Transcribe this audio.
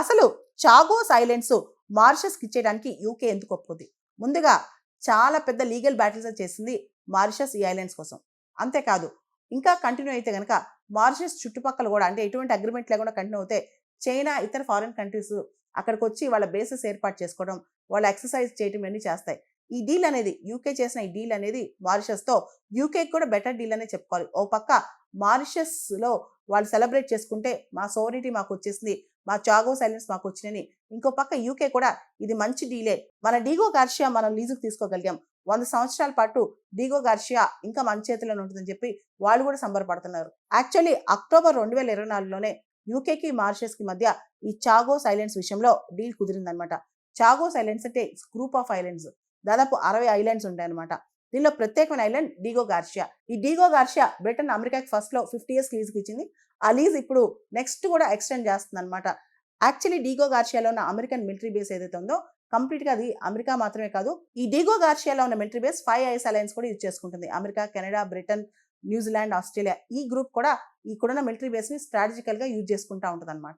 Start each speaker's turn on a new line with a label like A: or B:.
A: అసలు Chagos islands మారిషస్కి ఇచ్చేయడానికి UK ఎందుకు ఒప్పుకుంది? ముందుగా చాలా పెద్ద లీగల్ బ్యాటిల్స్ చేసింది మారిషస్ ఈ ఐలాండ్స్ కోసం. అంతేకాదు ఇంకా కంటిన్యూ అయితే కనుక మారిషస్ చుట్టుపక్కల కూడా అంటే ఎటువంటి అగ్రిమెంట్ లేకుండా కంటిన్యూ అవుతే చైనా ఇతర ఫారిన్ కంట్రీస్ అక్కడికి వచ్చి వాళ్ళ బేసెస్ ఏర్పాటు చేసుకోవడం, వాళ్ళు ఎక్సర్సైజ్ చేయడం ఇవన్నీ చేస్తాయి. ఈ డీల్ అనేది యూకే చేసిన ఈ డీల్ అనేది మారిషస్తో యూకే కూడా బెటర్ డీల్ అనే చెప్పుకోవాలి. ఓ పక్క మారిషస్లో వాళ్ళు సెలబ్రేట్ చేసుకుంటే మా సోవరిటీ మాకు వచ్చేసింది, మా చాగోస్ ఐలాండ్స్ మాకు వచ్చినాయని, ఇంకో పక్క యూకే కూడా ఇది మంచి డీలే, మన డీగో గార్షియా మనం లీజుకు తీసుకోగలిగాం, 100 సంవత్సరాల పాటు డీగో గార్షియా ఇంకా మన చేతిలోనే ఉంటుందని చెప్పి వాళ్ళు కూడా సంబరపడుతున్నారు. యాక్చువల్లీ అక్టోబర్ 2024లోనే యూకేకి మారిషస్కి మధ్య ఈ చాగోస్ ఐలాండ్స్ విషయంలో డీల్ కుదిరిందనమాట. చాగోస్ ఐలాండ్స్ అంటే గ్రూప్ ఆఫ్ ఐలాండ్స్, దాదాపు 60 ఐలాండ్స్ ఉంటాయన్నమాట. దీనిలో ప్రత్యేకమైన ఐలాండ్ డీగో గార్షియా. ఈ డీగో గార్షియా బ్రిటన్ అమెరికాకి ఫస్ట్లో 50 years లీజ్కి ఇచ్చింది. ఆ లీజ్ ఇప్పుడు నెక్స్ట్ కూడా ఎక్స్టెండ్ చేస్తుంది అనమాట. యాక్చువల్లీ డీగో గార్షియాలో ఉన్న అమెరికన్ మిలిటరీ బేస్ ఏదైతే ఉందో కంప్లీట్గా అది అమెరికా మాత్రమే కాదు, ఈ డీగో గార్షియాలో ఉన్న మిలిటరీ బేస్ 5 ఐస్ అలయన్స్ కూడా యూజ్ చేసుకుంటుంది. America, Canada, Britain, New Zealand, Australia ఈ గ్రూప్ కూడా ఇక్కడున్న మిలిటరీ బేస్ని స్ట్రాటజికల్గా యూజ్ చేసుకుంటూ ఉంటుంది అనమాట.